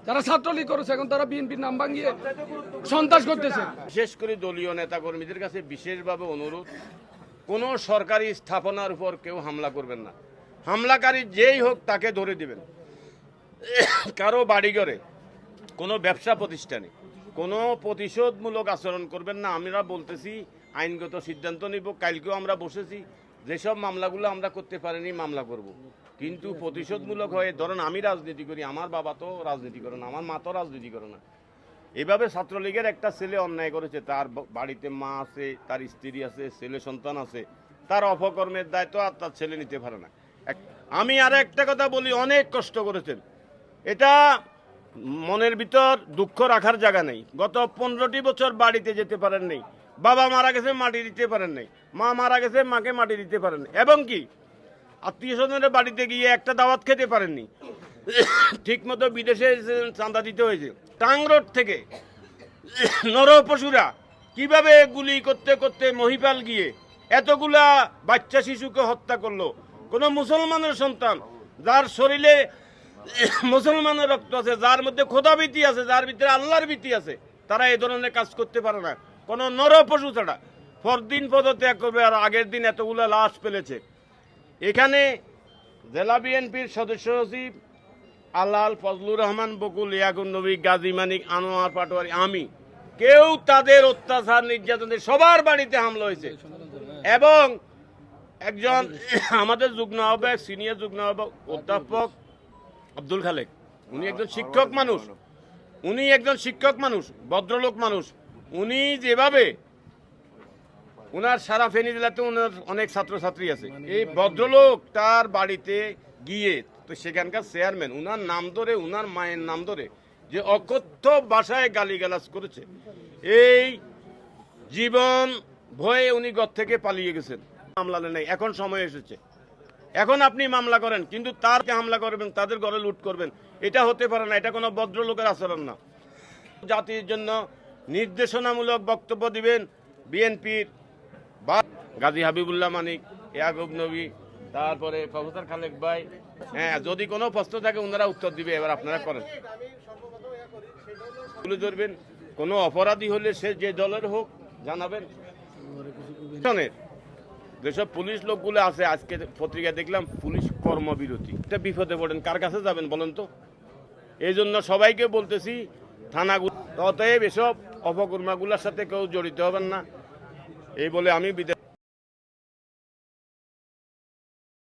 যারা ছাত্রলীগ করেছে এখন তারা বিএনপির নাম ভাঙিয়ে সন্ত্রাস করতেছে। বিশেষ করে দলীয় নেতাকর্মীদের কাছে বিশেষভাবে অনুরোধ, কোনো সরকারি স্থাপনার উপর কেউ হামলা করবেন না। হামলাকারী যেই হোক তাকে ধরে দিবেন। কারো বাড়িঘরে, কোনো ব্যবসা প্রতিষ্ঠানে কোনো প্রতিশোধমূলক আচরণ করবেন না। আমরা বলতেছি আইনগত সিদ্ধান্ত নিব। কালকেও আমরা বসেছি, যেসব মামলাগুলো আমরা করতে পারিনি মামলা করব। কিন্তু প্রতিশোধমূলক হয়ে, ধরেন আমি রাজনীতি করি, আমার বাবা তো রাজনীতি করে না, আমার মা তো রাজনীতি করে না। এভাবে ছাত্রলীগের একটা ছেলে অন্যায় করেছে, তার বাড়িতে মা আছে, তার স্ত্রী আছে, ছেলে সন্তান আছে, তার অপকর্মের দায়িত্ব আর তার ছেলে নিতে পারে না। আমি আর একটা কথা বলি, অনেক কষ্ট করেছেন, এটা মনের ভিতর দুঃখ রাখার জায়গা নেই। গত 15টি বছর বাড়িতে যেতে পারেন নাই, বাবা মারা গেছে মাটি দিতে পারেন নাই, মা মারা গেছে মাকে মাটি দিতে পারেন নাই, এবং কি আত্মীয় স্বজনের বাড়িতে গিয়ে একটা দাওয়াত খেতে পারেননি। ঠিক মতো বিদেশে চাঁদা দিতে হয়েছে। টাং রোড থেকে নরপশুরা কিভাবে গুলি করতে করতে মহিপাল গিয়ে এতগুলা বাচ্চা শিশুকে হত্যা করলো। কোনো মুসলমানের সন্তান যার শরীরে মুসলমানের রক্ত আছে, যার মধ্যে খোদাভীতি আছে, যার ভিতরে আল্লাহর ভীতি আছে, তারা এই ধরনের কাজ করতে পারে না। কোনো নরপশু ছাড়া পরদিন পদত্যাগ করবে। আর আগের দিন এতগুলো লাশ ফেলেছে। এখানে জেলা বিএনপির সদস্য সচিব আলাল, ফজলুর রহমান, বকুল, ইয়াকুব নবী, গাজী মানিক, আনোয়ার পাটোয়ারি, আমি কেউ তাদের অত্যাচার নির্যাতনের সবার বাড়িতে হামলা হয়েছে। এবং একজন আমাদের যুগ্ম আহ্বায়ক, সিনিয়র যুগ্ম আহ্বায়ক অধ্যাপক আব্দুল খালেক, উনি একজন শিক্ষক মানুষ, ভদ্রলোক মানুষ। উনি যেভাবে, উনার সারা ফেনী জেলাতে উনার অনেক ছাত্রছাত্রী আছে, এই ভদ্রলোক তার বাড়িতে গিয়ে, তো সেখানকার চেয়ারম্যান উনার নাম ধরে, উনার মায়ের নাম ধরে যে অকথ্য ভাষায় গালিগালাজ করেছে, এই জীবন ভয়ে উনি ঘর থেকে পালিয়ে গেছেন। মামলা নেই, এখন সময় এসেছে, এখন আপনি মামলা করেন, কিন্তু তারকে হামলা করবেন, তাদের ঘরে লুট করবেন, এটা হতে পারে না। এটা কোনো ভদ্রলোকের আচরণ না। জাতির জন্য নির্দেশনামূলক বক্তব্য দিবেন বিএনপির বা গাজী হাবিবুল্লাহ মানিক, ইয়াকুব নবী, তারপরে প্রফেসর খালেক ভাই। হ্যাঁ, যদি কোনো প্রশ্ন থাকে ওনারা উত্তর দিবে। এবার আপনারা করেন, তুলে ধরবেন। কোনো অপরাধী হলে সে যে দলের হোক জানাবেন। যেসব পুলিশ লোকগুলো আছে, আজকে পত্রিকায় দেখলাম পুলিশ কর্মবিরতি, এটা বিপদে পড়েন, কার কাছে যাবেন বলেন তো? এই জন্য সবাইকে বলতেছি, থানাগুলো, অতএব এসব অপকর্মগুলোর সাথে কেউ জড়িত হবেন না, এই বলে আমি বিদায়।